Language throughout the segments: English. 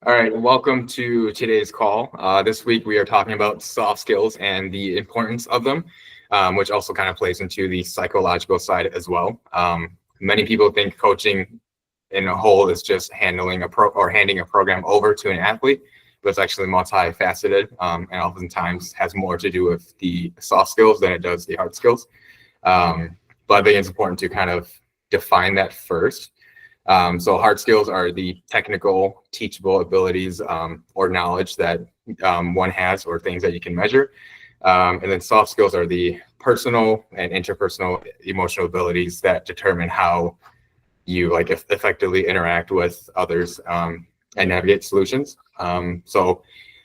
All right, welcome to today's call. This week we are talking about soft skills and the importance of them, which also kind of plays into the psychological side as well. Many people think coaching in a whole is just handling handing a program over to an athlete, but it's actually multifaceted, and oftentimes has more to do with the soft skills than it does the hard skills. But I think it's important to kind of define that first. So hard skills are the technical, teachable abilities or knowledge that one has or things that you can measure. And then soft skills are the personal and interpersonal emotional abilities that determine how you effectively interact with others and navigate solutions. So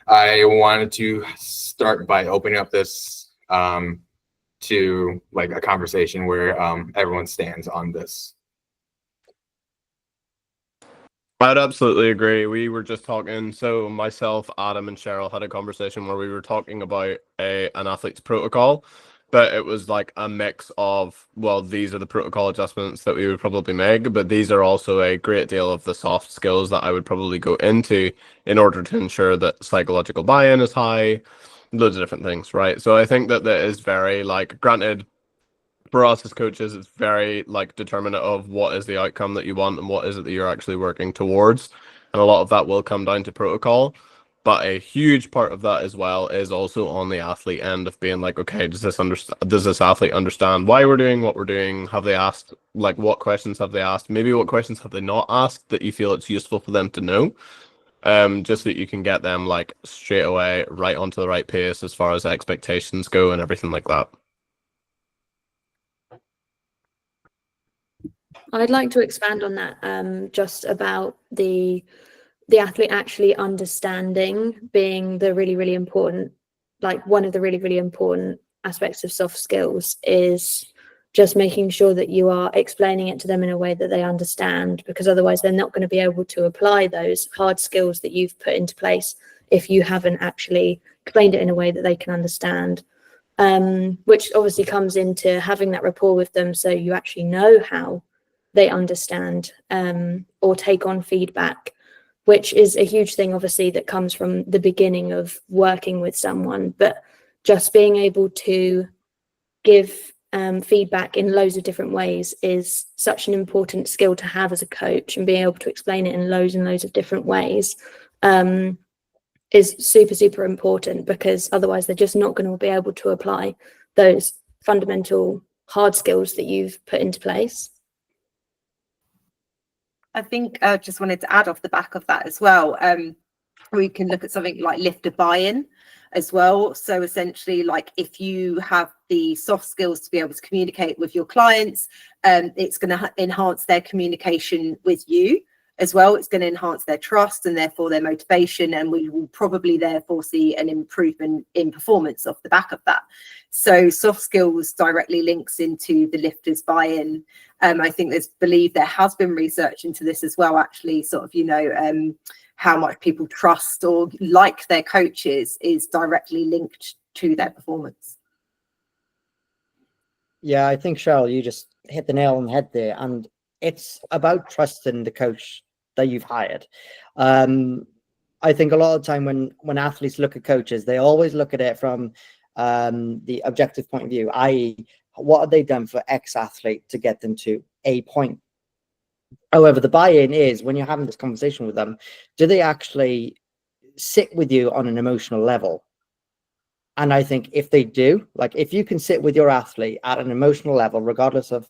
I wanted to start by opening up this to like a conversation where everyone stands on this. I'd absolutely agree. We were just talking, so myself, Adam, and Cheryl had a conversation where we were talking about an athlete's protocol, but it was like a mix of, well, these are the protocol adjustments that we would probably make, but these are also a great deal of the soft skills that I would probably go into in order to ensure that psychological buy-in is high, loads of different things, right? So I think that is very, like, granted, for us as coaches, it's very like determinate of what is the outcome that you want and what is it that you're actually working towards. And a lot of that will come down to protocol. But a huge part of that as well is also on the athlete end of being like, okay, does this athlete understand why we're doing what we're doing? Have they asked, like, what questions have they asked? Maybe what questions have they not asked that you feel it's useful for them to know? Just so that you can get them like straight away right onto the right pace as far as expectations go and everything like that. I'd like to expand on that, just about the athlete actually understanding being the really, really important, like one of the really, really important aspects of soft skills is just making sure that you are explaining it to them in a way that they understand, because otherwise they're not going to be able to apply those hard skills that you've put into place if you haven't actually explained it in a way that they can understand. Which obviously comes into having that rapport with them so you actually know how they understand or take on feedback, which is a huge thing, obviously, that comes from the beginning of working with someone. But just being able to give feedback in loads of different ways is such an important skill to have as a coach, and being able to explain it in loads and loads of different ways is super, super important, because otherwise they're just not going to be able to apply those fundamental hard skills that you've put into place. I think I just wanted to add off the back of that as well. We can look at something like lifter buy-in as well. So essentially, like if you have the soft skills to be able to communicate with your clients, it's going to enhance their communication with you as well. It's going to enhance their trust and therefore their motivation, and we will probably therefore see an improvement in performance off the back of that. So soft skills directly links into the lifters buy-in. I think there has been research into this as well, actually, sort of, how much people trust or like their coaches is directly linked to their performance. Yeah, I think, Cheryl, you just hit the nail on the head there. And it's about trusting the coach that you've hired. I think a lot of the time when athletes look at coaches, they always look at it from the objective point of view, i.e., what have they done for X athlete to get them to a point? However, the buy-in is when you're having this conversation with them, do they actually sit with you on an emotional level? And I think if they do, like if you can sit with your athlete at an emotional level, regardless of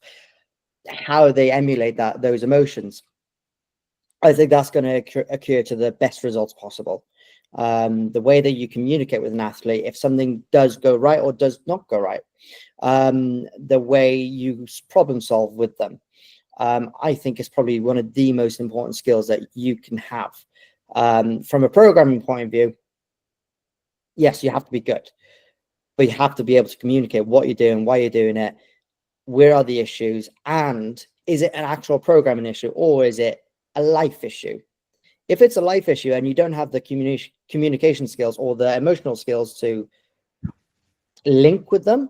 how they emulate those emotions, I think that's going to occur to the best results possible. The way that you communicate with an athlete, if something does go right or does not go right, the way you problem solve with them, I think is probably one of the most important skills that you can have. From a programming point of view, yes, you have to be good, but you have to be able to communicate what you're doing, why you're doing it, where are the issues, and is it an actual programming issue or is it a life issue? If it's a life issue and you don't have the communication skills or the emotional skills to link with them,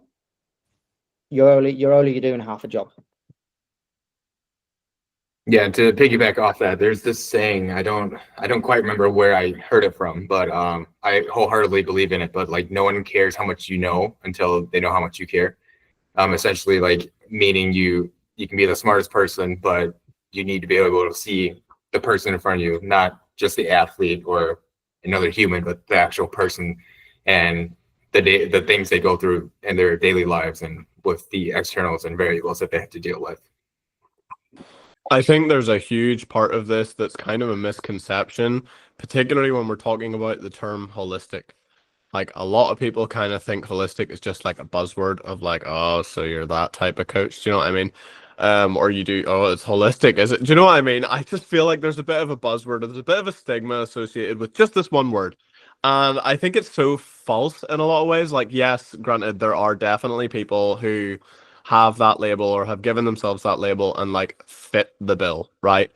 you're only doing half a job. Yeah, and to piggyback off that, there's this saying, I don't quite remember where I heard it from, but I wholeheartedly believe in it. But like, no one cares how much you know until they know how much you care. Essentially, like, meaning you can be the smartest person, but you need to be able to see the person in front of you, not just the athlete or another human, but the actual person and the things they go through in their daily lives and with the externals and variables that they have to deal with. I think there's a huge part of this that's kind of a misconception, particularly when we're talking about the term holistic. Like, a lot of people kind of think holistic is just like a buzzword of like, oh, so you're that type of coach. Do you know what I mean? Or you do, oh, it's holistic, is it? Do you know what I mean? I just feel like there's a bit of a buzzword, there's a bit of a stigma associated with just this one word. And I think it's so false in a lot of ways. Like, yes, granted, there are definitely people who have that label or have given themselves that label and like fit the bill, right?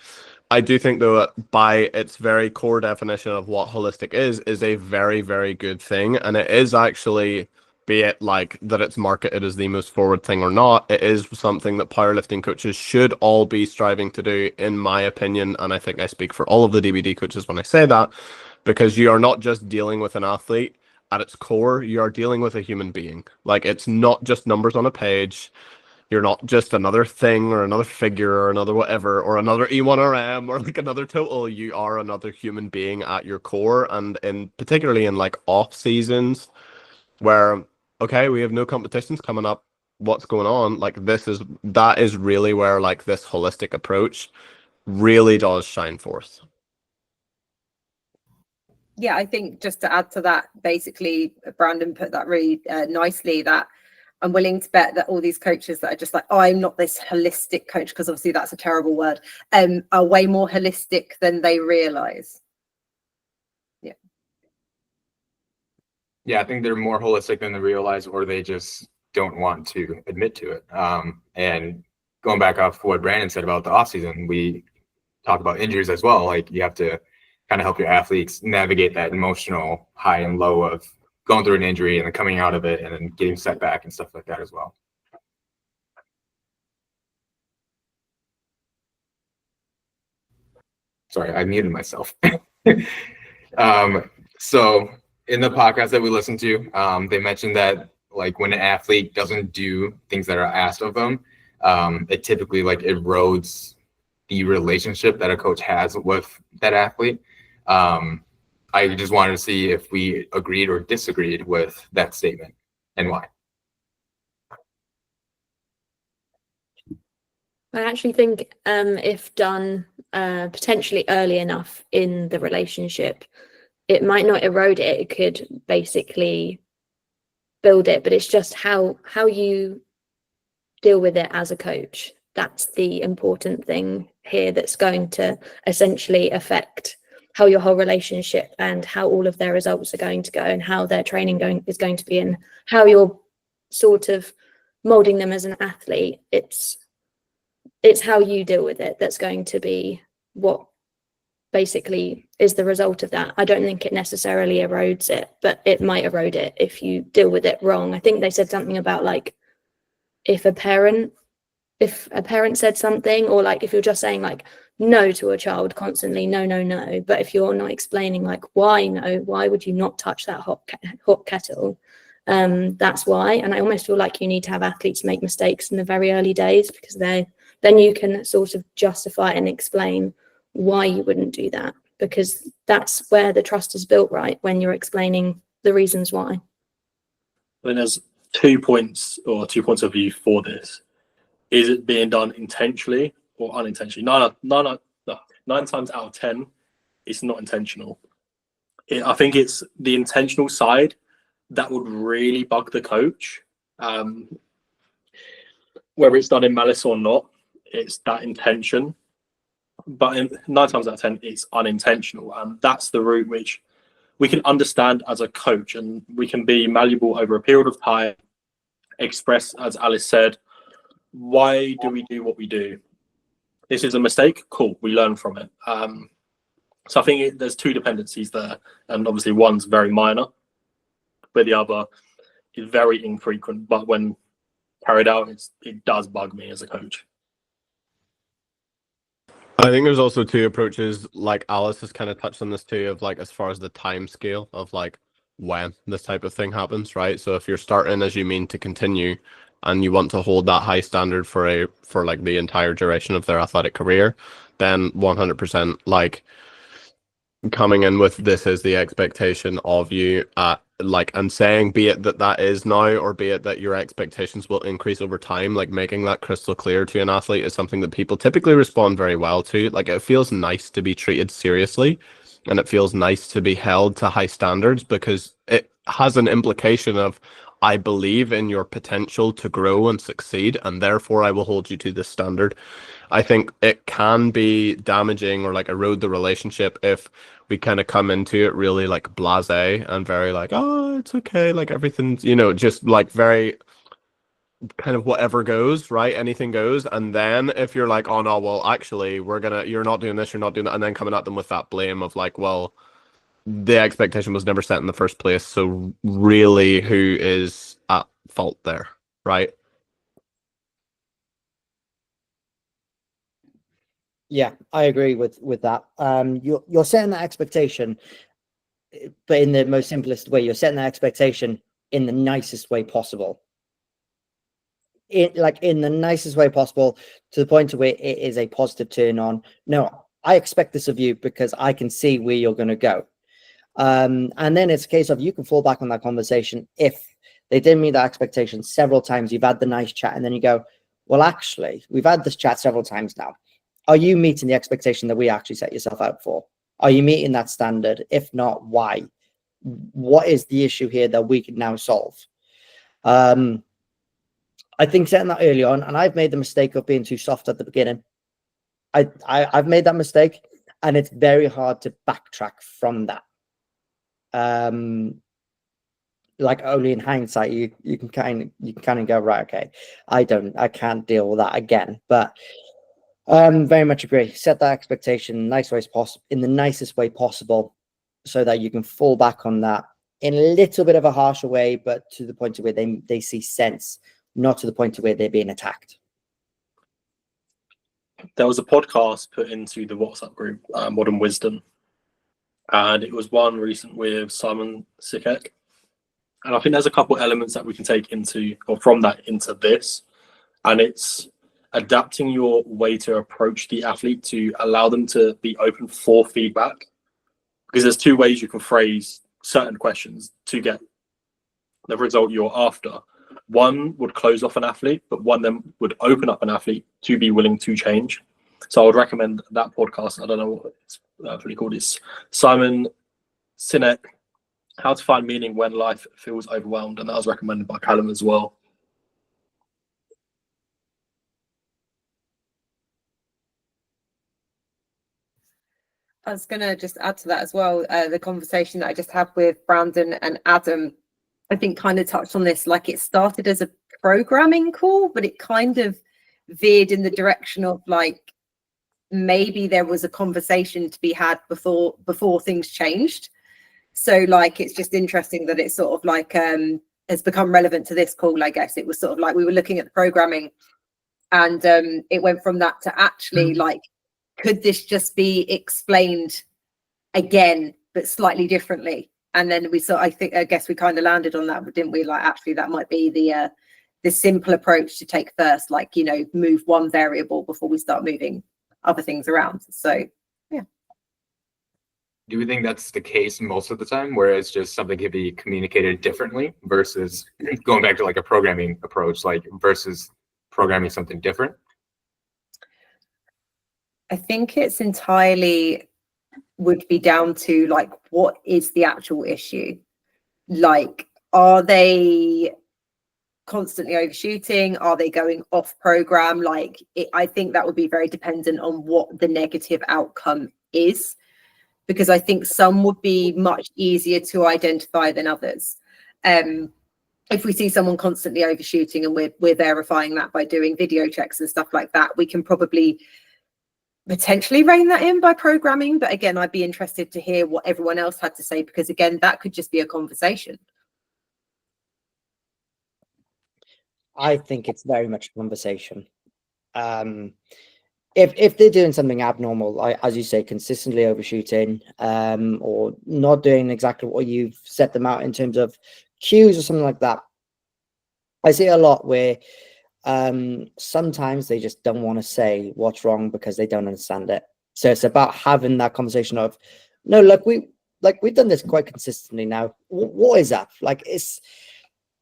I do think, though, that by its very core definition of what holistic is a very, very good thing. And it is actually, be it like that it's marketed as the most forward thing or not, it is something that powerlifting coaches should all be striving to do, in my opinion. And I think I speak for all of the DBD coaches when I say that, because you are not just dealing with an athlete. At its core, you are dealing with a human being. Like, it's not just numbers on a page. You're not just another thing or another figure or another whatever or another E1RM or like another total. You are another human being at your core. And particularly in like off seasons where, okay, we have no competitions coming up, what's going on? Like, that is really where like this holistic approach really does shine forth. Yeah, I think just to add to that, basically, Brandon put that really nicely, that I'm willing to bet that all these coaches that are just like, oh, I'm not this holistic coach, because obviously that's a terrible word, are way more holistic than they realize. Yeah. Yeah, I think they're more holistic than they realize, or they just don't want to admit to it. And going back off what Brandon said about the offseason, we talk about injuries as well. Like, you have to kind of help your athletes navigate that emotional high and low of going through an injury and then coming out of it and then getting set back and stuff like that as well. Sorry, I muted myself. So in the podcast that we listened to, they mentioned that like when an athlete doesn't do things that are asked of them, it typically like erodes the relationship that a coach has with that athlete. I just wanted to see if we agreed or disagreed with that statement and why. I actually think if done potentially early enough in the relationship, it might not erode it. It could basically build it, but it's just how you deal with it as a coach. That's the important thing here, that's going to essentially affect how your whole relationship and how all of their results are going to go and how their training is going to be and how you're sort of molding them as an athlete. It's how you deal with it that's going to be what basically is the result of that. I don't think it necessarily erodes it, but it might erode it if you deal with it wrong. I think they said something about like if a parent said something, or like if you're just saying like no to a child constantly, no, but if you're not explaining like why no, why would you not touch that hot kettle, that's why. And I almost feel like you need to have athletes make mistakes in the very early days, because then you can sort of justify and explain why you wouldn't do that, because that's where the trust is built, right? When you're explaining the reasons why. I think there's 2 points or 2 points of view for this. Is it being done intentionally or unintentionally? No. 9 times out of 10, it's not intentional. I think it's the intentional side that would really bug the coach. Whether it's done in malice or not, it's that intention. But 9 times out of 10, it's unintentional. And that's the route which we can understand as a coach, and we can be malleable over a period of time, express, as Alice said, why do we do what we do? This is a mistake. Cool. We learn from it. So I think there's 2 dependencies there. And obviously one's very minor, but the other is very infrequent. But when carried out, it does bug me as a coach. I think there's also two approaches, like Alice has kind of touched on this too, of like as far as the time scale of like when this type of thing happens, right? So if you're starting as you mean to continue and you want to hold that high standard for like the entire duration of their athletic career, then 100% like coming in with this is the expectation of you like, and saying, be it that that is now or be it that your expectations will increase over time, like making that crystal clear to an athlete is something that people typically respond very well to. Like, it feels nice to be treated seriously and it feels nice to be held to high standards, because it has an implication of, I believe in your potential to grow and succeed, and therefore I will hold you to this standard. I think it can be damaging or like erode the relationship if we kind of come into it really like blasé and very like, oh, it's okay, like everything's, just like very kind of whatever goes, right? Anything goes. And then if you're like, oh no, well, actually, you're not doing this, you're not doing that, and then coming at them with that blame of like, well, the expectation was never set in the first place. So really, who is at fault there, right? Yeah, I agree with that. You're setting that expectation, but in the most simplest way. You're setting that expectation in the nicest way possible. In the nicest way possible, to the point where it is a positive turn on. No, I expect this of you because I can see where you're going to go. And then it's a case of you can fall back on that conversation if they didn't meet that expectation several times. You've had the nice chat, and then you go, well, actually, we've had this chat several times now. Are you meeting the expectation that we actually set yourself out for? Are you meeting that standard? If not, why? What is the issue here that we can now solve? I think setting that early on, and I've made the mistake of being too soft at the beginning. I've made that mistake, and it's very hard to backtrack from that. Like, only in hindsight you can kind of go, right, okay, I can't deal with that again. But very much agree. Set that expectation in the nicest way possible, so that you can fall back on that in a little bit of a harsher way, but to the point of where they see sense, not to the point of where they're being attacked. There was a podcast put into the WhatsApp group, Modern Wisdom, and it was one recent with Simon Sinek. And I think there's a couple elements that we can take from that into this, and it's adapting your way to approach the athlete to allow them to be open for feedback, because there's two ways you can phrase certain questions to get the result you're after. One would close off an athlete, but one then would open up an athlete to be willing to change. So I would recommend that podcast. I don't know what it's really called. It's Simon Sinek, How to Find Meaning When Life Feels Overwhelmed, and that was recommended by Callum as well. I was going to just add to that as well. The conversation that I just had with Brandon and Adam, I think kind of touched on this. Like, it started as a programming call, but it kind of veered in the direction of like, maybe there was a conversation to be had before things changed. So like, it's just interesting that it's sort of like has become relevant to this call. I guess it was sort of like we were looking at the programming, and it went from that to actually like, could this just be explained again but slightly differently? And then I guess we kind of landed on that, didn't we? Like, actually that might be the simple approach to take first, like, move one variable before we start moving other things around. So yeah. Do we think that's the case most of the time, where it's just something can be communicated differently versus going back to like a programming approach, like versus programming something different? I think it's entirely would be down to like, what is the actual issue? Like, are they constantly overshooting? Are they going off program? Like, I think that would be very dependent on what the negative outcome is, because I think some would be much easier to identify than others. If we see someone constantly overshooting and we're verifying that by doing video checks and stuff like that, we can probably potentially rein that in by programming. But again, I'd be interested to hear what everyone else had to say, because again, that could just be a conversation. I think it's very much a conversation. if they're doing something abnormal, like, as you say, consistently overshooting, or not doing exactly what you've set them out in terms of cues or something like that, I see a lot where sometimes they just don't want to say what's wrong because they don't understand it. So it's about having that conversation of, no, look, we've done this quite consistently now. What is that? Like,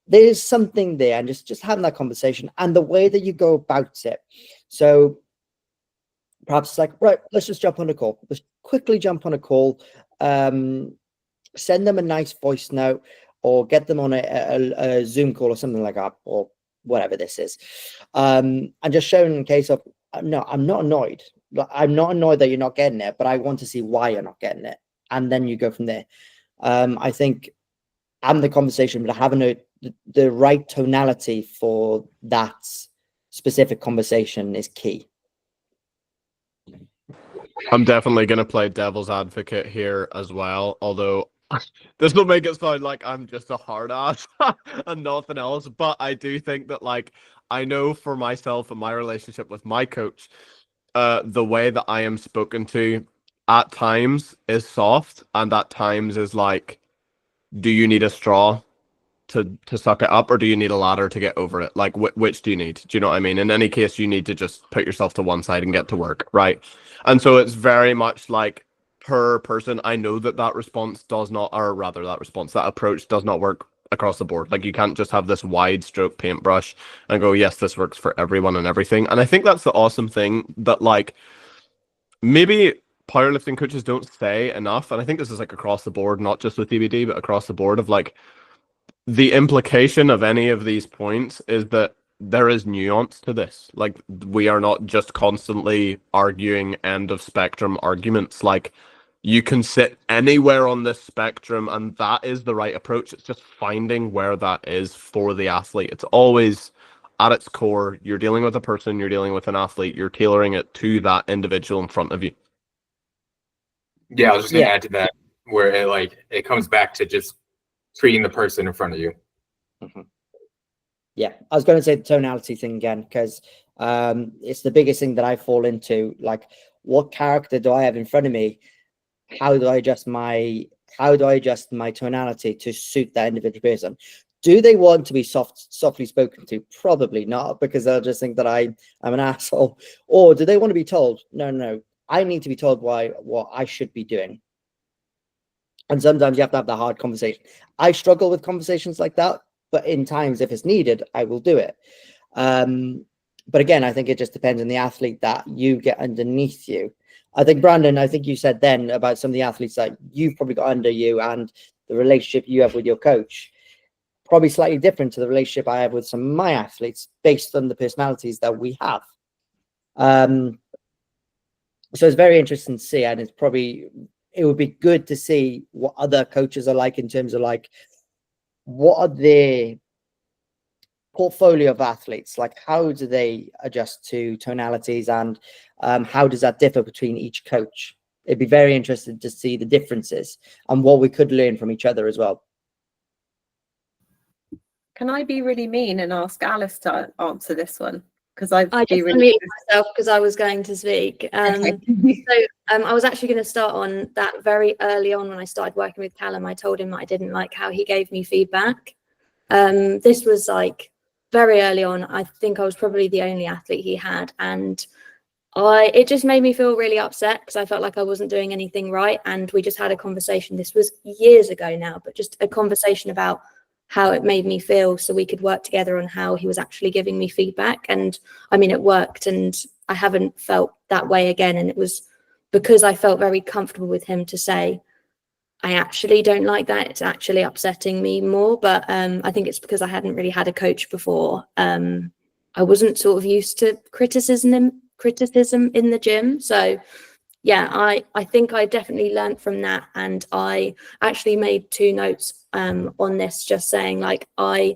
there's something there, and just having that conversation and the way that you go about it. So perhaps it's like, right, let's just jump on a call. Let's quickly jump on a call. Send them a nice voice note, or get them on a Zoom call or something like that, or whatever this is. And just showing in case of, no, I'm not annoyed. I'm not annoyed that you're not getting it, but I want to see why you're not getting it. And then you go from there. I think having the conversation, but having the right tonality for that specific conversation is key. I'm definitely going to play devil's advocate here as well, although this will make it sound like I'm just a hard ass and nothing else. But I do think that, like, I know for myself and my relationship with my coach, the way that I am spoken to at times is soft, and at times is like, do you need a straw to suck it up, or do you need a ladder to get over it? Like, which do you need? Do you know what I mean? In any case, you need to just put yourself to one side and get to work, right? And so it's very much like, per person, I know that response does not, or rather that approach does not work across the board. Like, you can't just have this wide stroke paintbrush and go, yes, this works for everyone and everything. And I think that's the awesome thing that, like, maybe powerlifting coaches don't say enough, and I think this is like across the board, not just with DBD, but across the board, of like, the implication of any of these points is that there is nuance to this. Like, we are not just constantly arguing end of spectrum arguments. Like, you can sit anywhere on this spectrum, and that is the right approach. It's just finding where that is for the athlete. It's always, at its core, you're dealing with a person, you're dealing with an athlete, you're tailoring it to that individual in front of you. Yeah, I was just gonna add to that, where it comes back to just treating the person in front of you. Mm-hmm. Yeah, I was going to say the tonality thing again, because it's the biggest thing that I fall into. Like, what character do I have in front of me? How do I adjust my tonality to suit that individual person? Do they want to be softly spoken to? Probably not, because they'll just think that I'm an asshole. Or do they want to be told, no, I need to be told what I should be doing? And sometimes you have to have that hard conversation. I struggle with conversations like that, but in times, if it's needed, I will do it. But again, I think it just depends on the athlete that you get underneath you. I think, Brandon, I think you said then about some of the athletes that you've probably got under you, and the relationship you have with your coach, probably slightly different to the relationship I have with some of my athletes based on the personalities that we have. So it's very interesting to see, and it would be good to see what other coaches are like, in terms of like, what are their portfolio of athletes, like how do they adjust to tonalities, and how does that differ between each coach? It'd be very interesting to see the differences and what we could learn from each other as well. Can I be really mean and ask Alice to answer this one? Because I just unmuted myself because I was going to speak. Okay. I was actually going to start on that very early on when I started working with Callum. I told him that I didn't like how he gave me feedback. This was like very early on. I think I was probably the only athlete he had, and it just made me feel really upset because I felt like I wasn't doing anything right. And we just had a conversation. This was years ago now, but just a conversation about how it made me feel, so we could work together on how he was actually giving me feedback. And I mean, it worked, and I haven't felt that way again. And it was because I felt very comfortable with him to say, I actually don't like that. It's actually upsetting me more. But I think it's because I hadn't really had a coach before. I wasn't sort of used to criticism in the gym. So yeah, I think I definitely learned from that. And I actually made 2 notes on this, just saying, like, I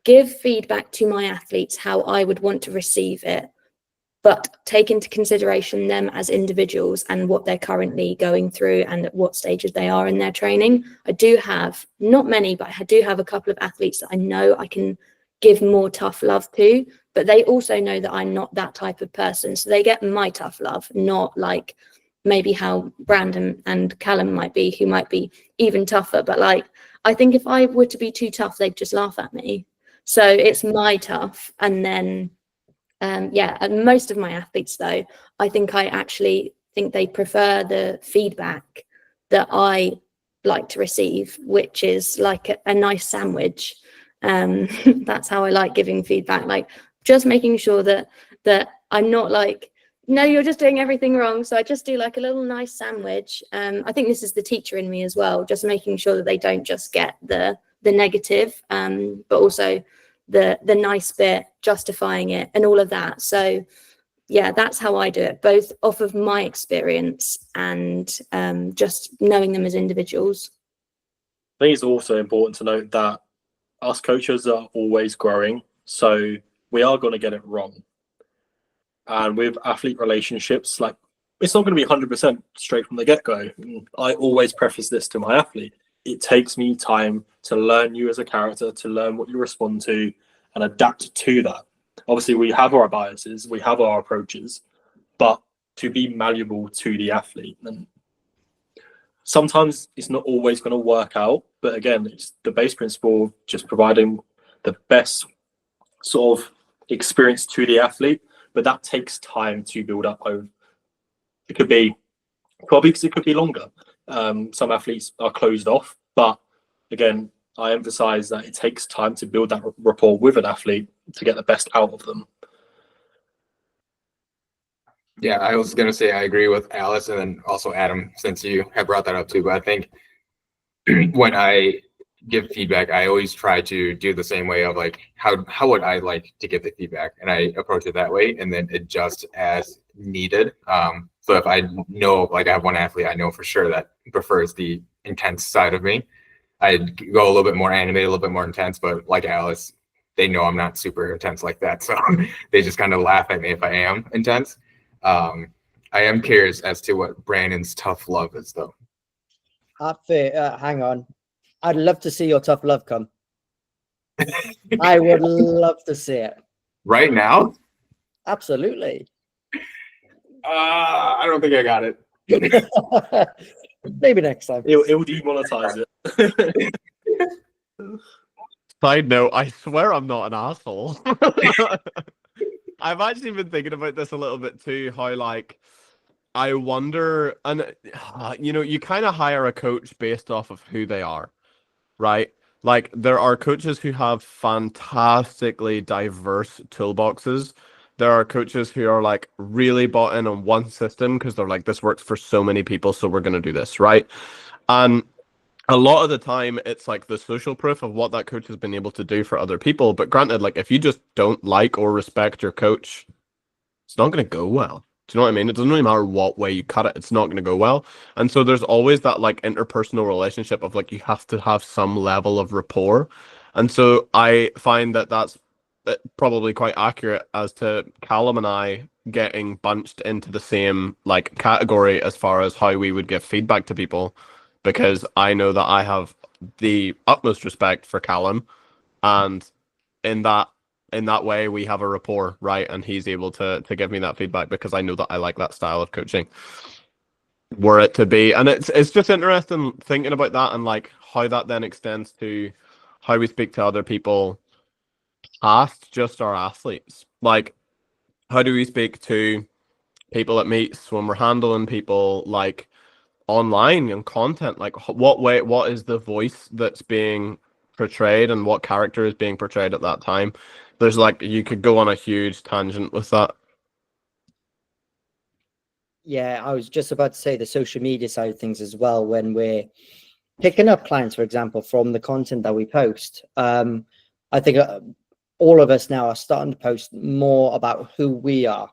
give feedback to my athletes how I would want to receive it, but take into consideration them as individuals and what they're currently going through and at what stages they are in their training. I do have, not many, but I do have a couple of athletes that I know I can give more tough love to, but they also know that I'm not that type of person. So they get my tough love, not like maybe how Brandon and Callum might be, who might be even tougher. But like, I think if I were to be too tough, they'd just laugh at me. So it's my tough. And then, yeah, and most of my athletes, though, I actually think they prefer the feedback that I like to receive, which is like a nice sandwich. That's how I like giving feedback, like just making sure that I'm not like, no, you're just doing everything wrong. So I just do like a little nice sandwich. I think this is the teacher in me as well, just making sure that they don't just get the negative, but also the nice bit, justifying it and all of that. So yeah, that's how I do it, both off of my experience and just knowing them as individuals. I think it's also important to note that us coaches are always growing, so we are going to get it wrong. And with athlete relationships, like, it's not going to be 100% straight from the get-go. I always preface this to my athlete. It takes me time to learn you as a character, to learn what you respond to and adapt to that. Obviously, we have our biases, we have our approaches, but to be malleable to the athlete. And sometimes it's not always going to work out, but again, it's the base principle of just providing the best sort of experience to the athlete, but that takes time to build up over. It could be 12 weeks, it could be longer. Some athletes are closed off, but again, I emphasize that it takes time to build that rapport with an athlete to get the best out of them. Yeah, I was going to say I agree with Alice, and then also Adam, since you have brought that up too. But I think when I give feedback, I always try to do the same way of like, how would I like to get the feedback? And I approach it that way and then adjust as needed. So if I know, like I have one athlete I know for sure that prefers the intense side of me, I'd go a little bit more animated, a little bit more intense. But like Alice, they know I'm not super intense like that. So they just kind of laugh at me if I am intense. I am curious as to what Brandon's tough love is, though. Hang on. I'd love to see your tough love come. I would love to see it. Right now? Absolutely. I don't think I got it. Maybe next time. It'll demonetize it. Side note, I swear I'm not an asshole. I've actually been thinking about this a little bit too, how like I wonder, and you know, you kind of hire a coach based off of who they are, right? Like there are coaches who have fantastically diverse toolboxes. There are coaches who are like really bought in on one system because they're like, this works for so many people, so we're going to do this, right? And a lot of the time it's like the social proof of what that coach has been able to do for other people. But granted, like if you just don't like or respect your coach, it's not going to go well. Do you know what I mean? It doesn't really matter what way you cut it, it's not going to go well. And so there's always that like interpersonal relationship of like you have to have some level of rapport. And so I find that that's probably quite accurate as to Callum and I getting bunched into the same like category as far as how we would give feedback to people, because I know that I have the utmost respect for Callum, and in that way we have a rapport, right? And he's able to give me that feedback because I know that I like that style of coaching. Were it to be, and it's just interesting thinking about that and like how that then extends to how we speak to other people past just our athletes. Like how do we speak to people at meets when we're handling people like online and content? Like what is the voice that's being portrayed and what character is being portrayed at that time? There's like, you could go on a huge tangent with that. Yeah, I was just about to say the social media side of things as well. When we're picking up clients, for example, from the content that we post, I think all of us now are starting to post more about who we are,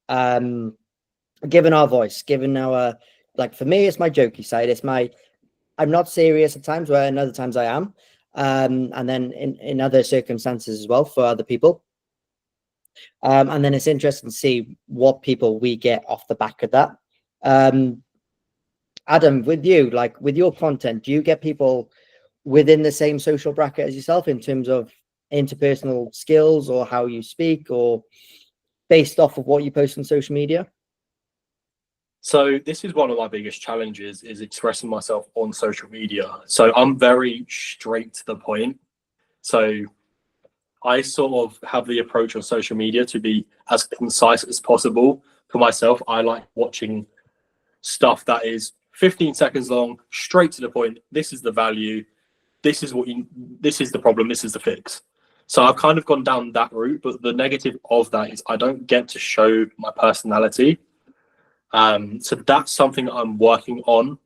given our voice, given our, like for me, it's my jokey side. It's my, I'm not serious at times, where in other times I am, and then in other circumstances as well for other people. And then it's interesting to see what people we get off the back of that. Adam, with you, like with your content, do you get people within the same social bracket as yourself in terms of interpersonal skills or how you speak, or based off of what you post on social media? So this is one of my biggest challenges, is expressing myself on social media. So I'm very straight to the point. So I sort of have the approach on social media to be as concise as possible. For myself, I like watching stuff that is 15 seconds long, straight to the point. This is the value. This is this is the problem. This is the fix. So I've kind of gone down that route, but the negative of that is I don't get to show my personality. So that's something I'm working on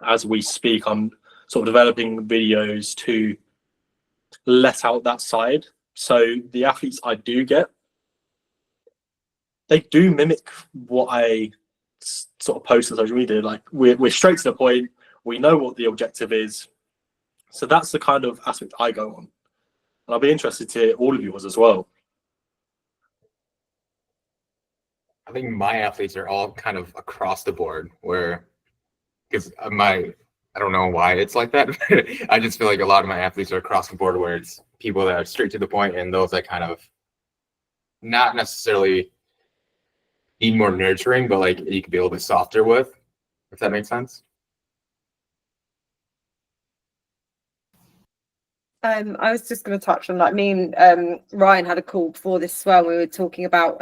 as we speak. I'm sort of developing videos to let out that side. So the athletes I do get, they do mimic what I sort of post on social media. Like we're straight to the point. We know what the objective is. So that's the kind of aspect I go on. And I'll be interested to hear all of yours as well. I think my athletes are all kind of across the board, where, because I don't know why it's like that. I just feel like a lot of my athletes are across the board, where it's people that are straight to the point and those that kind of not necessarily need more nurturing, but like you could be a little bit softer with, if that makes sense. I was just going to touch on, like, me and Ryan had a call before this as well. We were talking about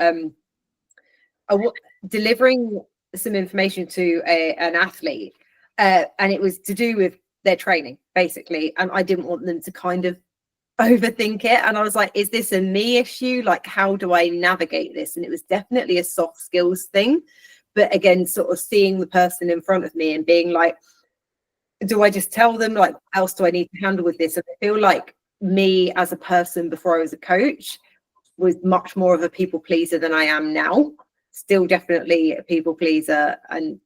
delivering some information to an athlete, and it was to do with their training, basically. And I didn't want them to kind of overthink it. And I was like, is this a me issue? Like, how do I navigate this? And it was definitely a soft skills thing. But again, sort of seeing the person in front of me and being like, do I just tell them, like, what else do I need to handle with this? And I feel like me as a person before I was a coach was much more of a people pleaser than I am now. Still definitely a people pleaser and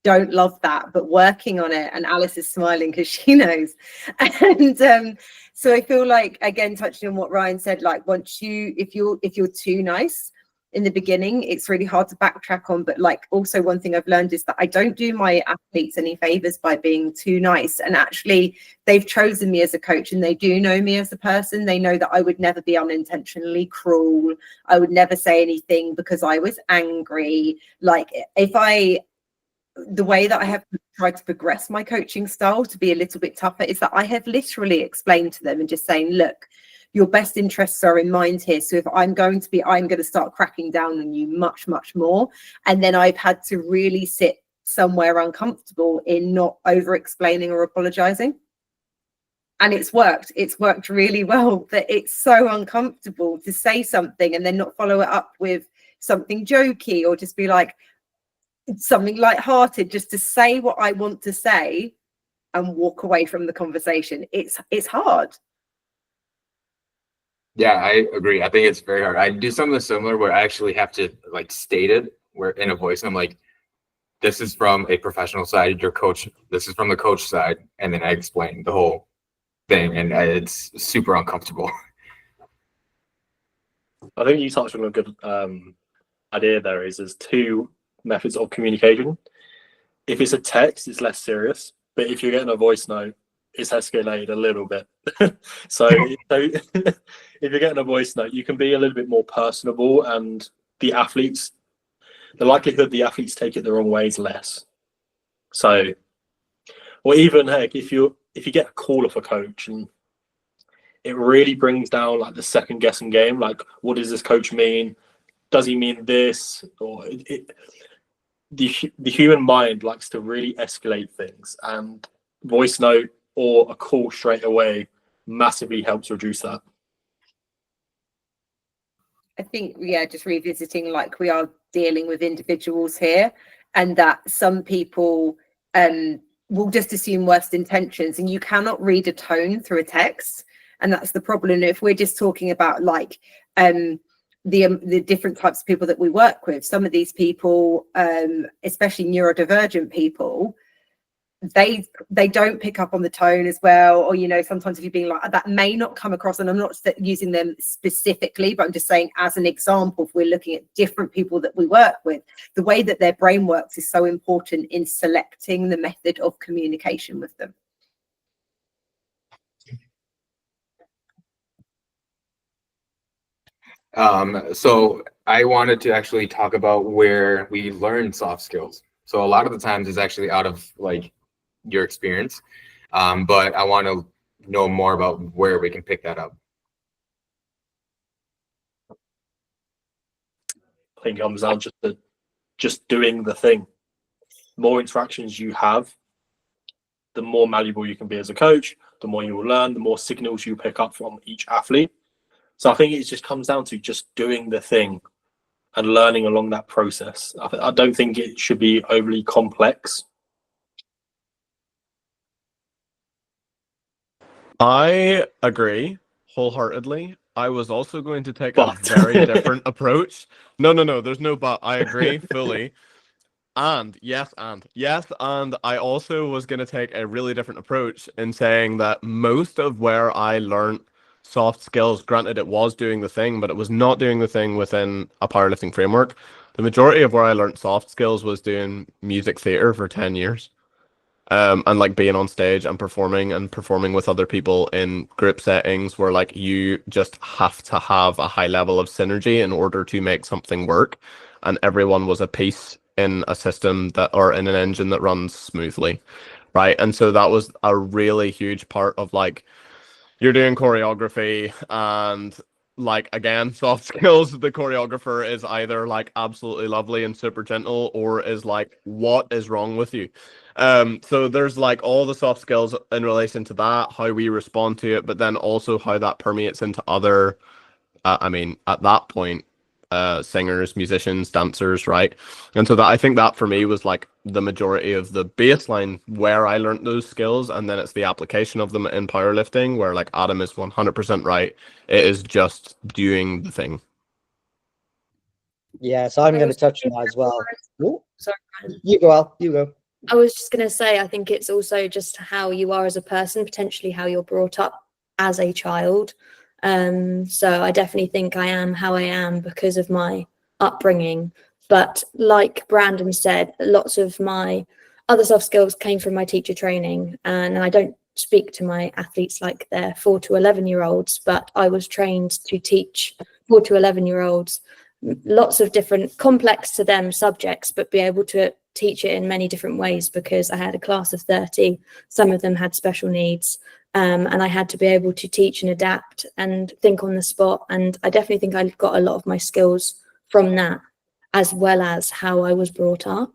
don't love that, but working on it. And Alice is smiling because she knows. And so I feel like, again, touching on what Ryan said, like, if you're too nice in the beginning, it's really hard to backtrack on. But like, also one thing I've learned is that I don't do my athletes any favors by being too nice. And actually they've chosen me as a coach, and they do know me as a person. They know that I would never be unintentionally cruel. I would never say anything because I was angry. Like, the way that I have tried to progress my coaching style to be a little bit tougher is that I have literally explained to them and just saying, look, your best interests are in mind here. So if I'm going to start cracking down on you much, much more. And then I've had to really sit somewhere uncomfortable in not over explaining or apologizing. And it's worked really well, but it's so uncomfortable to say something and then not follow it up with something jokey, or just be like something lighthearted, just to say what I want to say and walk away from the conversation. It's hard. Yeah, I agree. I think it's very hard. I do something similar where I actually have to like state it where in a voice. I'm like, this is from a professional side, your coach, this is from the coach side. And then I explain the whole thing, and it's super uncomfortable. I think you touched on a good idea there. There's two methods of communication. If it's a text, it's less serious. But if you're getting a voice note, it's escalated a little bit. so if you're getting a voice note, you can be a little bit more personable, and the likelihood the athletes take it the wrong way is less. So, or even heck, if you get a call off a coach and it really brings down like the second guessing game, like, what does this coach mean? Does he mean this? Or the human mind likes to really escalate things, and voice note or a call straight away massively helps reduce that. I think, yeah, just revisiting, like, we are dealing with individuals here, and that some people will just assume worst intentions, and you cannot read a tone through a text. And that's the problem. If we're just talking about like the different types of people that we work with, some of these people, especially neurodivergent people, they don't pick up on the tone as well. Or, you know, sometimes if you're being like, that may not come across, and I'm not using them specifically, but I'm just saying as an example, if we're looking at different people that we work with, the way that their brain works is so important in selecting the method of communication with them. So I wanted to actually talk about where we learn soft skills. So a lot of the times it's actually out of like your experience, but I want to know more about where we can pick that up. I think it comes down to just doing the thing. The more interactions you have, the more malleable you can be as a coach, the more you will learn, the more signals you pick up from each athlete. So I think it just comes down to just doing the thing and learning along that process. I don't think it should be overly complex. I agree wholeheartedly. I was also going to take a But very different approach. No, there's no but. I agree fully. And yes, and I also was going to take a really different approach in saying that most of where I learned soft skills, granted it was doing the thing, but it was not doing the thing within a powerlifting framework. The majority of where I learned soft skills was doing music theater for 10 years. And like being on stage and performing with other people in group settings where like you just have to have a high level of synergy in order to make something work, and everyone was a piece in a system that, or in an engine that runs smoothly, right? And so that was a really huge part of like you're doing choreography and like again soft skills. The choreographer is either like absolutely lovely and super gentle or is like, what is wrong with you? So there's like all the soft skills in relation to that, how we respond to it, but then also how that permeates into other I mean at that point singers, musicians, dancers, right? And so that I think that for me was like the majority of the baseline where I learned those skills, and then it's the application of them in powerlifting where like Adam is 100% right. It is just doing the thing. Yeah, so I'm I going to was touch on that as well. Ooh, Sorry, Ryan. you go, Al, you go. I was just going to say, I think it's also just how you are as a person, potentially how you're brought up as a child. So I definitely think I am how I am because of my upbringing. But like Brandon said, lots of my other soft skills came from my teacher training. And I don't speak to my athletes like they're 4 to 11-year-olds, but I was trained to teach 4 to 11-year-olds lots of different complex to them subjects, but be able to teach it in many different ways because I had a class of 30. Some of them had special needs. And I had to be able to teach and adapt and think on the spot. And I definitely think I got a lot of my skills from that, as well as how I was brought up.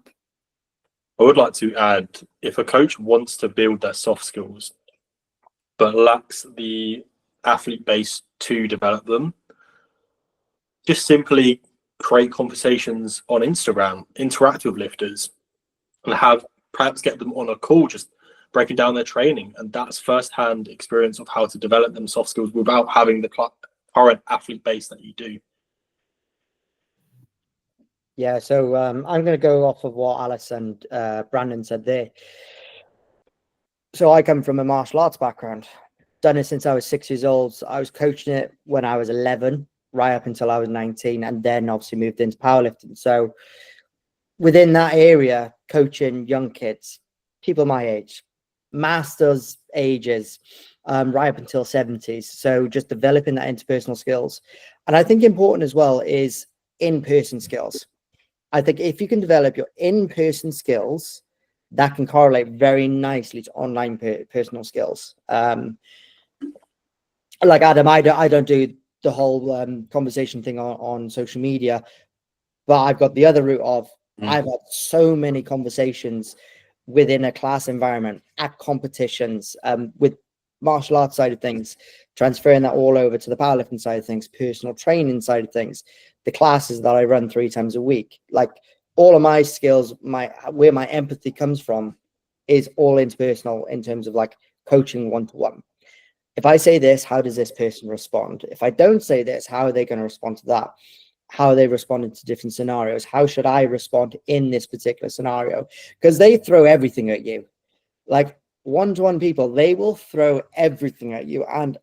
I would like to add, if a coach wants to build their soft skills but lacks the athlete base to develop them, just simply create conversations on Instagram, interact with lifters, and perhaps get them on a call, just breaking down their training. And that's first-hand experience of how to develop them soft skills without having the current athlete base that you do. Yeah, so I'm going to go off of what Alice and Brandon said there. So I come from a martial arts background, done it since I was 6 years old. So I was coaching it when I was 11, right up until I was 19, and then obviously moved into powerlifting. So within that area, coaching young kids, people my age, masters ages, right up until 70s. So just developing that interpersonal skills. And I think important as well is in-person skills. I think if you can develop your in-person skills, that can correlate very nicely to online personal skills. Like Adam, I don't do the whole conversation thing on social media, but I've got the other route of I've had so many conversations within a class environment, at competitions, with martial arts side of things, transferring that all over to the powerlifting side of things, personal training side of things, the classes that I run 3 times a week. Like all of my skills, where my empathy comes from is all interpersonal in terms of like coaching one-to-one. If I say this, how does this person respond? If I don't say this, how are they going to respond to that? How are they responding to different scenarios? How should I respond in this particular scenario? Because they throw everything at you. Like one-to-one people, they will throw everything at you. And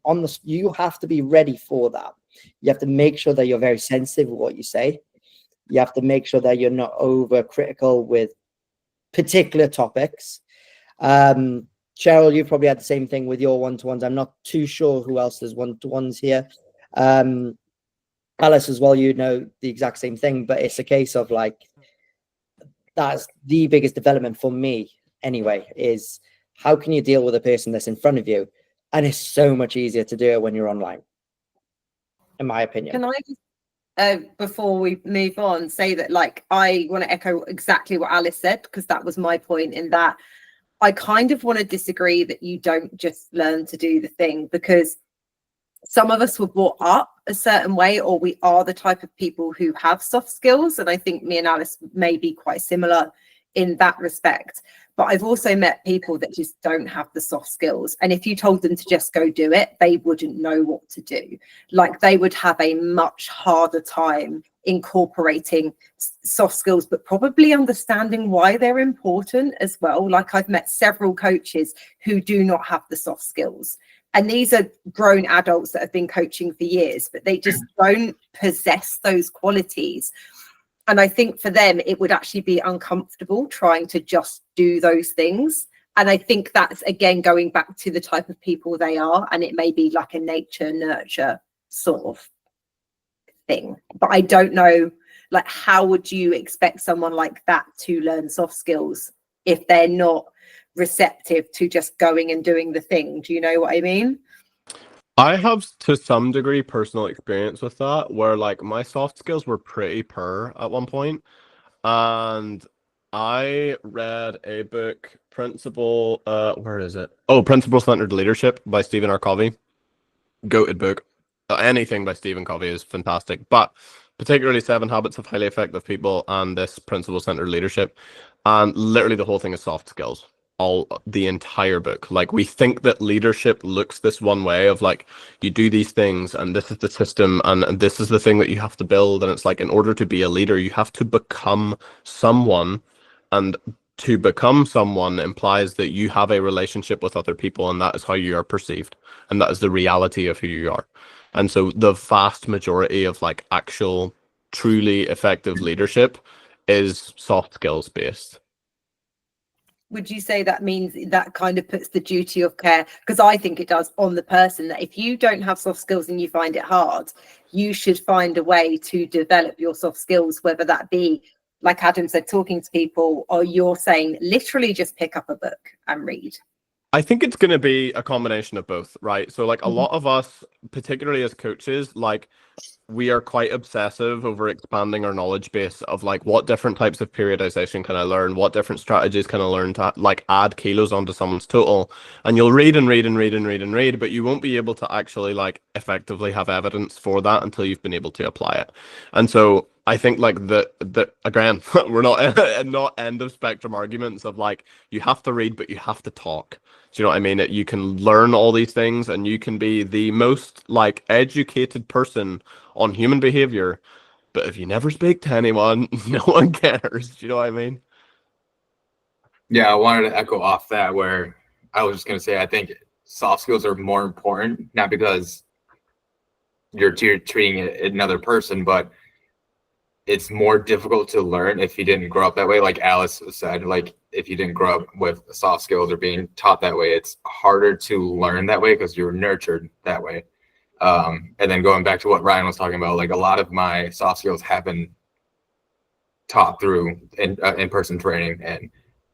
you have to be ready for that. You have to make sure that you're very sensitive with what you say. You have to make sure that you're not over critical with particular topics. Cheryl, you probably had the same thing with your one-to-ones. I'm not too sure who else does one-to-ones here. Alice as well, you know the exact same thing, but it's a case of like, that's the biggest development for me anyway, is how can you deal with a person that's in front of you? And it's so much easier to do it when you're online, in my opinion. Can I just, before we move on, say that like I want to echo exactly what Alice said, because that was my point, in that I kind of want to disagree that you don't just learn to do the thing, because some of us were brought up a certain way, or we are the type of people who have soft skills. And I think me and Alice may be quite similar in that respect. But I've also met people that just don't have the soft skills. And if you told them to just go do it, they wouldn't know what to do. Like, they would have a much harder time incorporating soft skills, but probably understanding why they're important as well. Like, I've met several coaches who do not have the soft skills. And these are grown adults that have been coaching for years, but they just don't possess those qualities. And I think for them, it would actually be uncomfortable trying to just do those things. And I think that's, again, going back to the type of people they are. And it may be like a nature nurture sort of thing. But I don't know, like, how would you expect someone like that to learn soft skills if they're not receptive to just going and doing the thing? Do you know what I mean? I have to some degree personal experience with that, where like my soft skills were pretty poor at one point, and I read a book, where is it? Oh, Principle Centered Leadership by Stephen R. Covey. Goated book. Anything by Stephen Covey is fantastic, but particularly 7 Habits of Highly Effective People and this Principle Centered Leadership, and literally the whole thing is soft skills. The entire book. Like, we think that leadership looks this one way of like, you do these things and this is the system and this is the thing that you have to build, and it's like, in order to be a leader you have to become someone, and to become someone implies that you have a relationship with other people, and that is how you are perceived, and that is the reality of who you are. And so the vast majority of like actual truly effective leadership is soft skills based. Would you say that means that kind of puts the duty of care, because I think it does, on the person, that if you don't have soft skills and you find it hard, you should find a way to develop your soft skills, whether that be, like Adam said, talking to people, or you're saying literally just pick up a book and read? I think it's going to be a combination of both, right? So like a lot of us, particularly as coaches, like we are quite obsessive over expanding our knowledge base of like, what different types of periodization can I learn? What different strategies can I learn to like add kilos onto someone's total? And you'll read and read and read and read and read, but you won't be able to actually like effectively have evidence for that until you've been able to apply it. And so I think like the again, we're not end of spectrum arguments of like, you have to read, but you have to talk. Do you know what I mean? You can learn all these things and you can be the most like educated person on human behavior, but if you never speak to anyone, no one cares. Do you know what I mean? Yeah, I wanted to echo off that, where I was just going to say, I think soft skills are more important, not because you're treating another person, but it's more difficult to learn if you didn't grow up that way. Like Alice said, like if you didn't grow up with soft skills or being taught that way, it's harder to learn that way because you're nurtured that way. And then going back to what Ryan was talking about, like a lot of my soft skills have been taught through in-person training and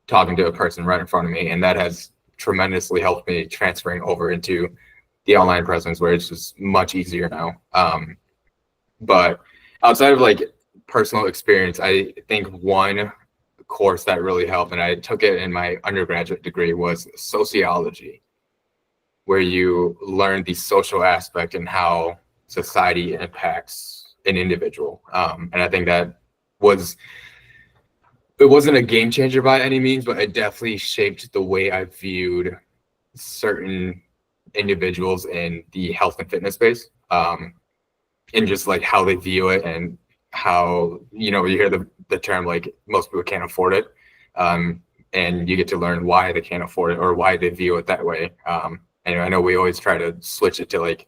talking to a person right in front of me. And that has tremendously helped me transferring over into the online presence, where it's just much easier now. But outside of like personal experience, I think one course that really helped, and I took it in my undergraduate degree, was sociology, where you learn the social aspect and how society impacts an individual. And I think that it wasn't a game changer by any means, but it definitely shaped the way I viewed certain individuals in the health and fitness space, and just like how they view it, and how, you hear the term like most people can't afford it, and you get to learn why they can't afford it or why they view it that way. And I know we always try to switch it to like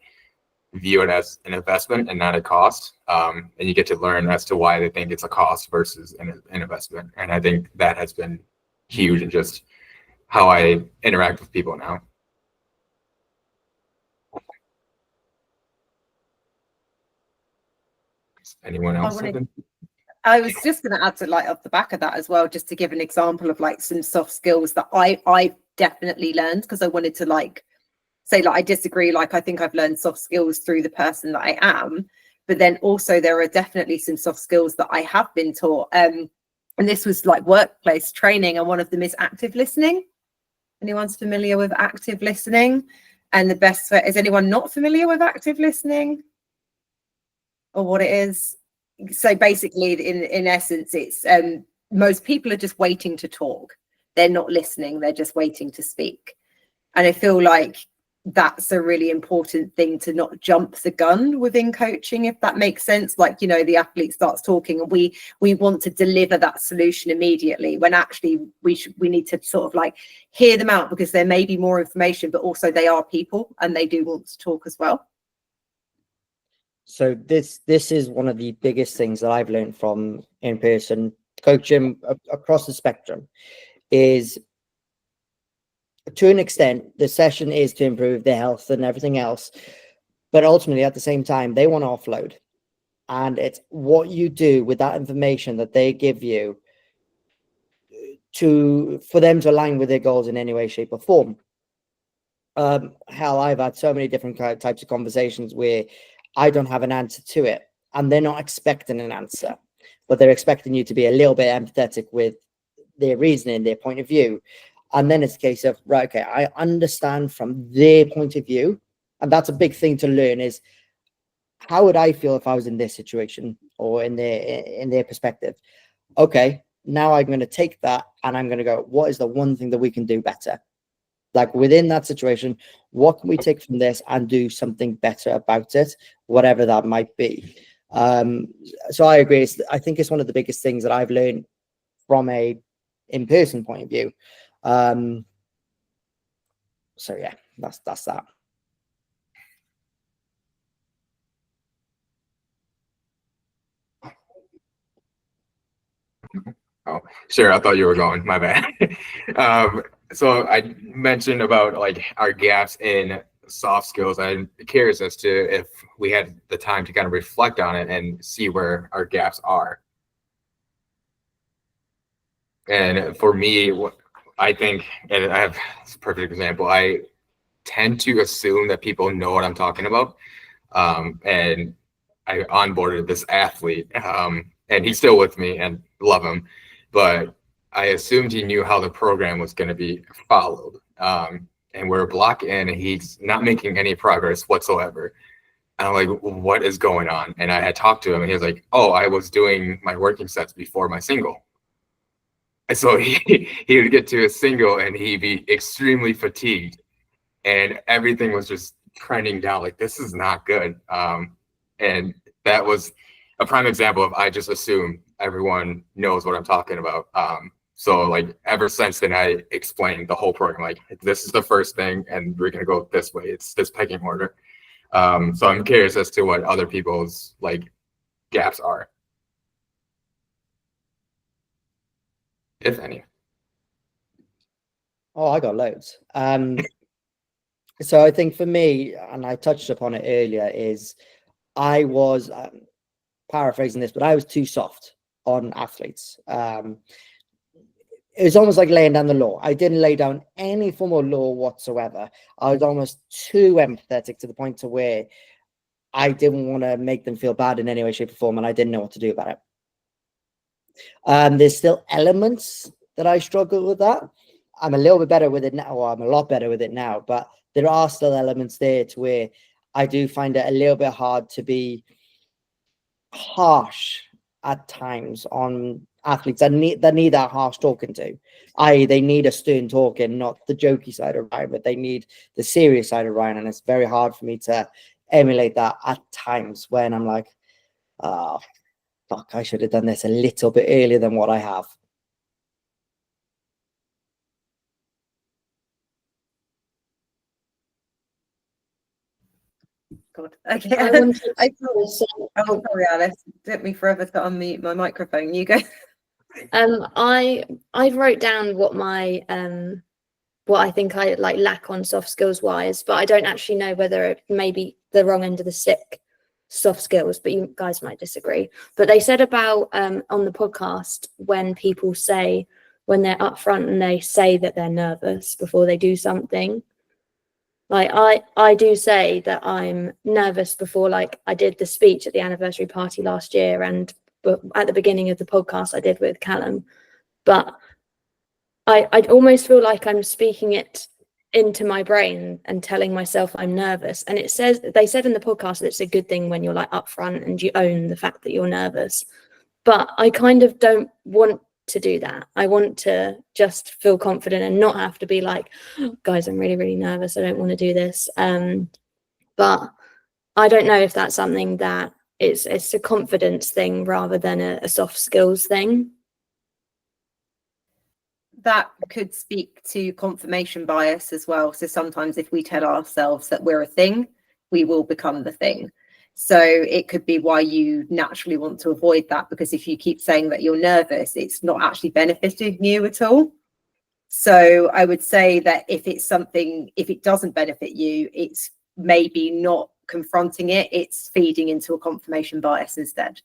view it as an investment and not a cost, and you get to learn as to why they think it's a cost versus an investment. And I think that has been huge in just how I interact with people now. Anyone else? I was just going to add to like off the back of that as well, just to give an example of like some soft skills that I definitely learned, because I wanted to like say like I disagree, like I think I've learned soft skills through the person that I am, but then also there are definitely some soft skills that I have been taught, and this was like workplace training, and one of them is active listening. Anyone's familiar with active listening? And the best way, is anyone not familiar with active listening or what it is? So basically, in essence, it's most people are just waiting to talk. They're not listening, they're just waiting to speak. And I feel like that's a really important thing, to not jump the gun within coaching, if that makes sense. Like, you know, the athlete starts talking and we want to deliver that solution immediately, when actually we need to sort of like hear them out, because there may be more information, but also they are people and they do want to talk as well. So this is one of the biggest things that I've learned from in-person coaching across the spectrum, is to an extent the session is to improve their health and everything else, but ultimately at the same time they want to offload, and it's what you do with that information that they give you for them to align with their goals in any way, shape or form. Hell, I've had so many different types of conversations where I don't have an answer to it, and they're not expecting an answer, but they're expecting you to be a little bit empathetic with their reasoning, their point of view. And then it's a case of, right, okay, I understand from their point of view. And that's a big thing to learn, is how would I feel if I was in this situation or in their perspective? Okay, now I'm going to take that and I'm going to go, what is the one thing that we can do better? Like within that situation, what can we take from this and do something better about it, whatever that might be? So I agree. I think it's one of the biggest things that I've learned from a in-person point of view. So yeah, that's that. Oh, sure. I thought you were going. My bad. So I mentioned about like our gaps in soft skills. I'm curious as to if we had the time to kind of reflect on it and see where our gaps are. And for me, what I think, and I have a perfect example, I tend to assume that people know what I'm talking about. And I onboarded this athlete, and he's still with me and love him, but I assumed he knew how the program was going to be followed. And we're a block in, and he's not making any progress whatsoever. And I'm like, what is going on? And I had talked to him, and he was like, oh, I was doing my working sets before my single. And so he would get to a single, and he'd be extremely fatigued, and everything was just trending down. Like, this is not good. And that was a prime example of I just assume everyone knows what I'm talking about. So like ever since then, I explained the whole program. Like, this is the first thing, and we're gonna go this way. It's this pecking order. So I'm curious as to what other people's like gaps are, if any. Oh, I got loads. So I think for me, and I touched upon it earlier, is I was paraphrasing this, but I was too soft on athletes. It was almost like laying down the law. I didn't lay down any form of law whatsoever. I was almost too empathetic to the point to where I didn't want to make them feel bad in any way, shape, or form, and I didn't know what to do about it. There's still elements that I struggle with that. I'm a little bit better with it now, or I'm a lot better with it now, but there are still elements there to where I do find it a little bit hard to be harsh at times on athletes that need that harsh talking to. I.e., they need a stern talking, not the jokey side of Ryan, but they need the serious side of Ryan, and it's very hard for me to emulate that at times when I'm like, oh, fuck, I should have done this a little bit earlier than what I have. God. Okay. I wanted to Oh, say, sorry, Alice. It took me forever to unmute my microphone. You go. I wrote down what my what I think I lack on soft skills wise, but I don't actually know whether it may be the wrong end of the stick. soft skills, but you guys might disagree. But they said about on the podcast, when people say, when they're up front and they say that they're nervous before they do something, like I do say that I'm nervous before, like I did the speech at the anniversary party last year, and at the beginning of the podcast I did with Callum, but I almost feel like I'm speaking it into my brain and telling myself I'm nervous. And they said in the podcast that it's a good thing when you're like upfront and you own the fact that you're nervous. But I kind of don't want to do that. I want to just feel confident and not have to be like, guys, I'm really, really nervous, I don't want to do this. But I don't know if that's something that it's a confidence thing rather than a soft skills thing. That could speak to confirmation bias as well. So sometimes if we tell ourselves that we're a thing, we will become the thing. So it could be why you naturally want to avoid that, because if you keep saying that you're nervous, it's not actually benefiting you at all. So I would say that if it doesn't benefit you, it's maybe not confronting it, it's feeding into a confirmation bias instead.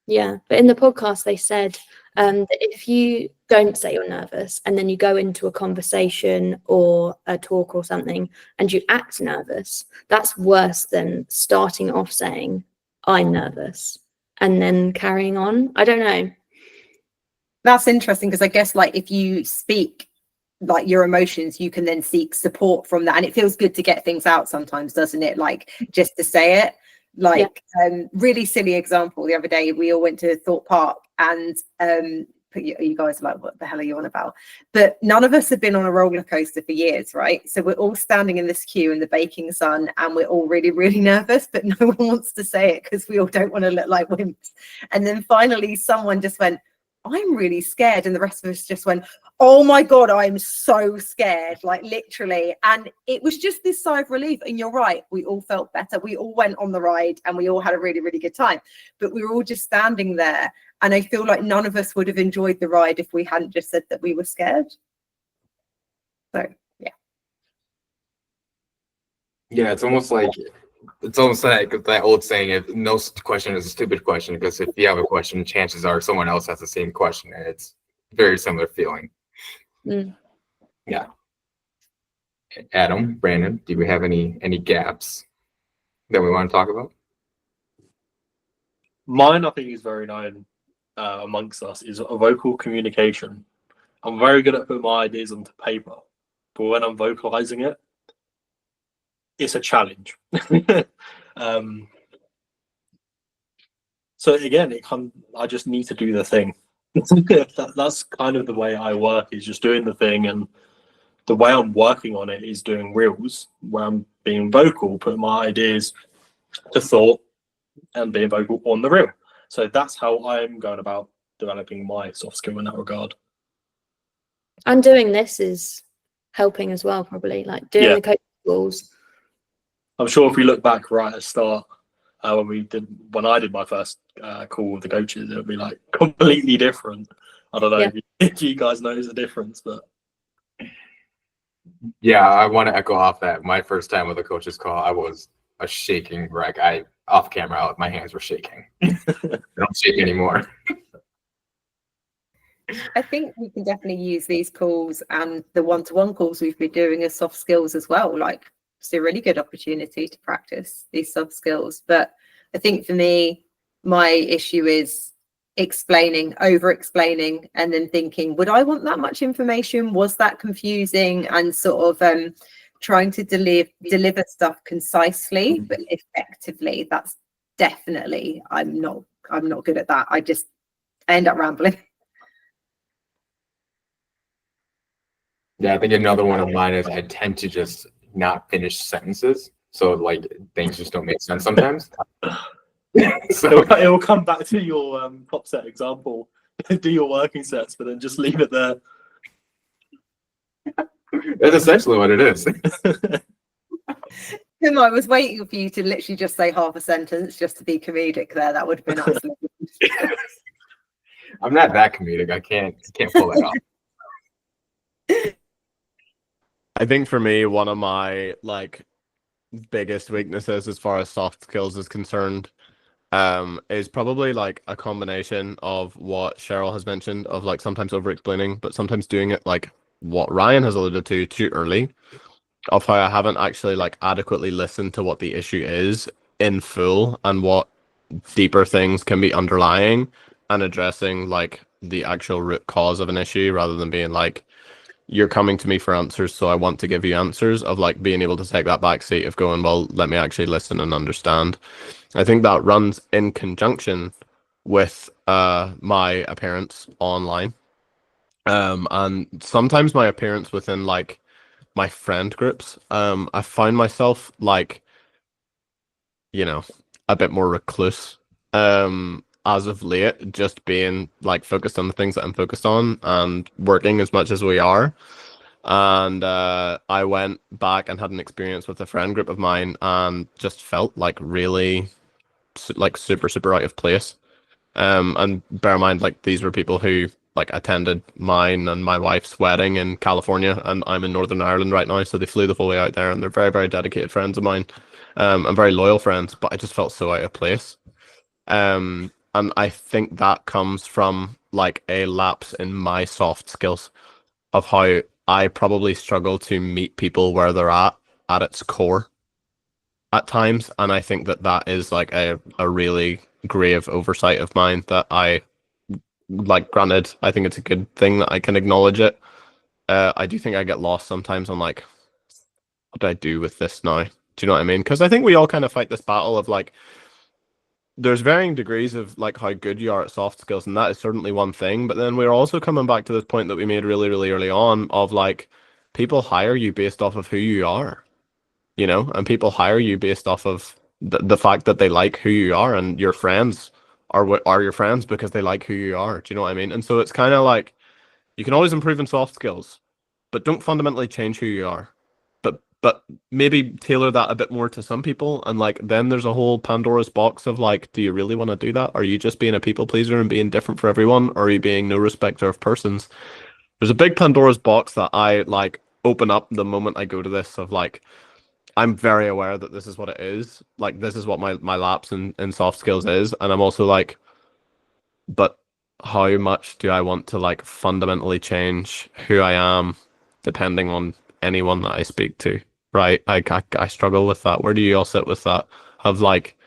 Yeah, but in the podcast they said that if you don't say you're nervous and then you go into a conversation or a talk or something and you act nervous, that's worse than starting off saying I'm nervous and then carrying on. I don't know. That's interesting, because I guess like if you speak like your emotions, you can then seek support from that, and it feels good to get things out sometimes, doesn't it? Like just to say it. Like really silly example, the other day we all went to Thorpe Park, and you guys are like, what the hell are you on about? But none of us have been on a roller coaster for years, right? So we're all standing in this queue in the baking sun, and we're all really, really nervous, but no one wants to say it because we all don't want to look like wimps. And then finally someone just went, I'm really scared, and the rest of us just went, oh my god, I'm so scared, like literally. And it was just this sigh of relief. And you're right, we all felt better, we all went on the ride and we all had a really, really good time, but we were all just standing there, and I feel like none of us would have enjoyed the ride if we hadn't just said that we were scared. So Yeah, it's almost like that old saying, if no question is a stupid question, because if you have a question, chances are someone else has the same question, and it's very similar feeling. Yeah. Adam, Brandon, do we have any gaps that we want to talk about? Mine, I think, is very known amongst us, is a vocal communication. I'm very good at putting my ideas onto paper, but when I'm vocalizing it, it's a challenge. So again, I just need to do the thing. That's kind of the way I work, is just doing the thing, and the way I'm working on it is doing reels where I'm being vocal, putting my ideas to thought and being vocal on the reel. So that's how I'm going about developing my soft skill in that regard. And doing this is helping as well, probably, like doing the coaching calls. I'm sure if we look back right at the start, when I did my first call with the coaches, it would be like completely different. I don't know if you guys notice a difference, but yeah, I want to echo off that. My first time with a coach's call, I was a shaking wreck. Off camera, my hands were shaking. I don't shake anymore. I think we can definitely use these calls and the one-to-one calls we've been doing as soft skills as well. Like, it's a really good opportunity to practice these soft skills. But I think for me, my issue is over explaining, and then thinking, would I want that much information? Was that confusing? And sort of trying to deliver stuff concisely but effectively. That's definitely, I'm not good at that. I end up rambling. Yeah, I think another one of mine is I tend to just not finish sentences. So like things just don't make sense sometimes. So it will come back to your pop set example. Do your working sets, but then just leave it there. That's essentially what it is. Tim, I was waiting for you to literally just say half a sentence just to be comedic there. That would have been absolutely. I'm not that comedic. I can't pull that off. I think for me, one of my like biggest weaknesses as far as soft skills is concerned is probably like a combination of what Cheryl has mentioned of like sometimes over explaining, but sometimes doing it like what Ryan has alluded to too early, of how I haven't actually like adequately listened to what the issue is in full and what deeper things can be underlying, and addressing like the actual root cause of an issue rather than being like, you're coming to me for answers, so I want to give you answers, of like being able to take that back seat of going, well, let me actually listen and understand. I think that runs in conjunction with my appearance online. And sometimes my appearance within like my friend groups, I find myself like, you know, a bit more recluse as of late, just being like focused on the things that I'm focused on and working as much as we are. And I went back and had an experience with a friend group of mine and just felt like really like super out of place. And bear in mind, like these were people who like attended mine and my wife's wedding in California, and I'm in Northern Ireland right now, so they flew the whole way out there, and they're very dedicated friends of mine, and very loyal friends. But I just felt so out of place. And I think that comes from like a lapse in my soft skills of how I probably struggle to meet people where they're at its core at times. And I think that that is like a really grave oversight of mine that I like. Granted, I think it's a good thing that I can acknowledge it. I do think I get lost sometimes on like, what do I do with this now? Do you know what I mean? Because I think we all kind of fight this battle of like, there's varying degrees of like how good you are at soft skills, and that is certainly one thing. But then we're also coming back to this point that we made really early on of like, people hire you based off of who you are, you know, and people hire you based off of the fact that they like who you are, and your friends are what are your friends because they like who you are. Do you know what I mean? And so it's kind of like, you can always improve in soft skills, but don't fundamentally change who you are. But maybe tailor that a bit more to some people, and like then there's a whole Pandora's box of like, do you really want to do that? Are you just being a people pleaser and being different for everyone, or are you being no respecter of persons? There's a big Pandora's box that I like open up the moment I go to this of like, I'm very aware that this is what it is. Like this is what my lapse in soft skills is, and I'm also like, but how much do I want to like fundamentally change who I am depending on anyone that I speak to? Right? I struggle with that. Where do you all sit with that? Of like,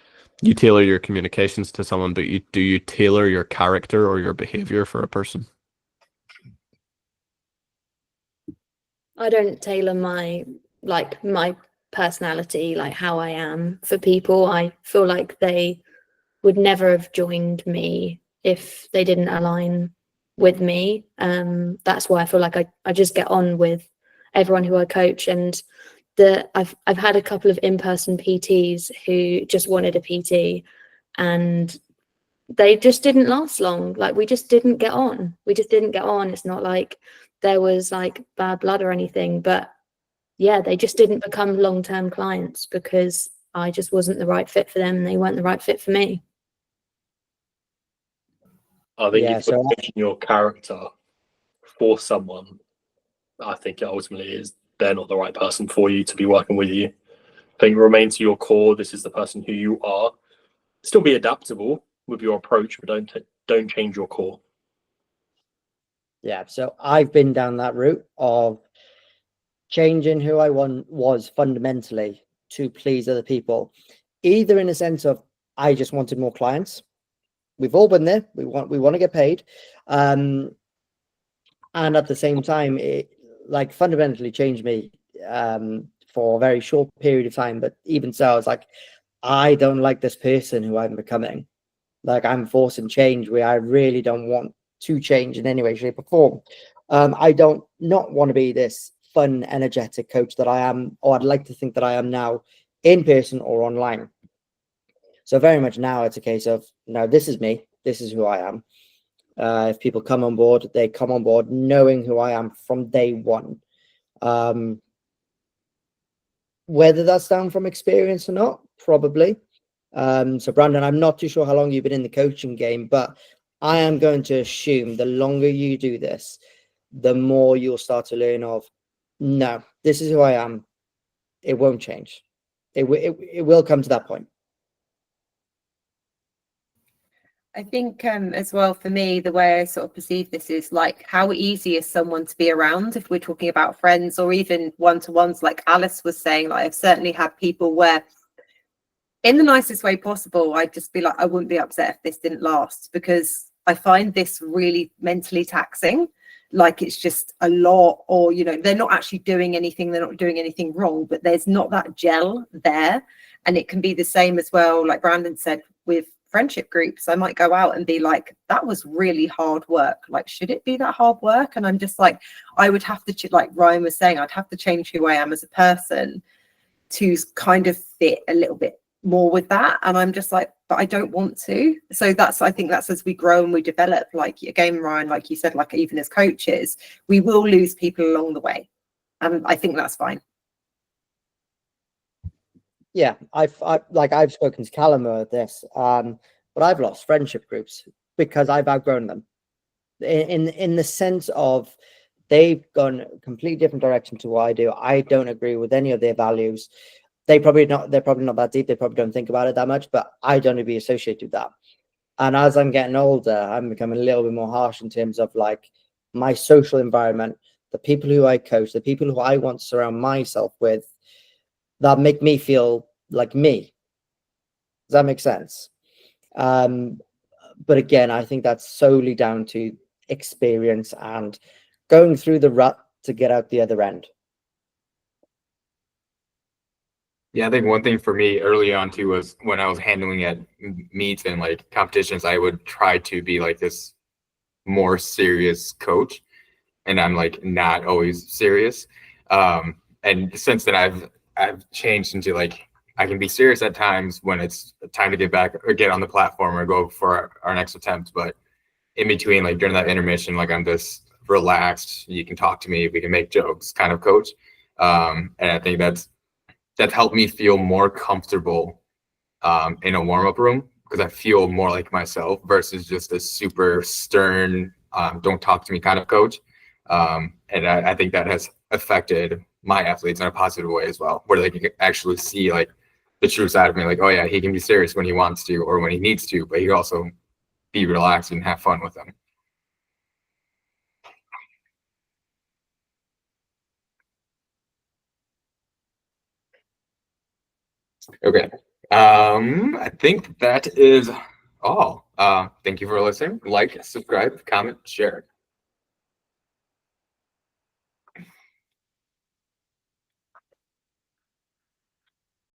you tailor your communications to someone, but you tailor your character or your behavior for a person? I don't tailor my personality, like how I am, for people. I feel like they would never have joined me if they didn't align with me. That's why I feel like I just get on with everyone who I coach. And I've had a couple of in-person PTs who just wanted a PT, and they just didn't last long. Like we just didn't get on. It's not like there was like bad blood or anything, but yeah, they just didn't become long-term clients because I just wasn't the right fit for them and they weren't the right fit for me. I think Yeah, if you're so changing your character for someone, I think it ultimately is they're not the right person for you to be working with you. I think remain to your core. This is the person who you are. Still be adaptable with your approach, but don't change your core. yeah, so I've been down that route of changing who I was fundamentally to please other people, either in a sense of I just wanted more clients. We've all been there. We want to get paid, and at the same time, it like fundamentally changed me for a very short period of time. But even so, I was like, I don't like this person who I'm becoming. Like I'm forcing change where I really don't want to change in any way, shape, or form. I don't not want to be this fun, energetic coach that I am, or I'd like to think that I am now in person or online. So very much now it's a case of, no, this is me. This is who I am. If people come on board, they come on board knowing who I am from day one. Whether that's down from experience or not, probably. So Brandon, I'm not too sure how long you've been in the coaching game, but I am going to assume the longer you do this, the more you'll start to learn of, no, this is who I am. It won't change. it will come to that point. I think as well, for me, the way I sort of perceive this is like, how easy is someone to be around if we're talking about friends or even one-to-ones, like Alice was saying. Like, I've certainly had people where, in the nicest way possible, I'd just be like, I wouldn't be upset if this didn't last, because I find this really mentally taxing. Like, it's just a lot, or, you know, they're not actually doing anything, they're not doing anything wrong, but there's not that gel there. And it can be the same as well, like Brandon said, with friendship groups. I might go out and be like, that was really hard work. Like, should it be that hard work? And I'm just like, I would have to, like Ryan was saying, I'd have to change who I am as a person to kind of fit a little bit more with that. And I'm just like, but I don't want to. So I think that's as we grow and we develop, like again, Ryan, like you said, like even as coaches, we will lose people along the way. And I think that's fine. Yeah, I've spoken to Callum about this, but I've lost friendship groups because I've outgrown them. In the sense of they've gone a completely different direction to what I do. I don't agree with any of their values. They're probably not that deep. They probably don't think about it that much, but I don't want to be associated with that. And as I'm getting older, I'm becoming a little bit more harsh in terms of like my social environment, the people who I coach, the people who I want to surround myself with, that make me feel like me. Does that make sense? But again, I think that's solely down to experience and going through the rut to get out the other end. Yeah, I think one thing for me early on too was when I was handling at meets and like competitions, I would try to be like this more serious coach, and I'm like not always serious. And since then, I've changed into like I can be serious at times when it's time to get back or get on the platform or go for our next attempt. But in between, like during that intermission, like I'm just relaxed. You can talk to me. We can make jokes, kind of coach. And I think that's helped me feel more comfortable in a warm-up room because I feel more like myself versus just a super stern, don't talk to me kind of coach. And I think that has affected my athletes in a positive way as well, where they can actually see like the true side of me, like, oh yeah, he can be serious when he wants to or when he needs to, but he can also be relaxed and have fun with them. Okay. I think that is all. Thank you for listening. Like, subscribe, comment, share.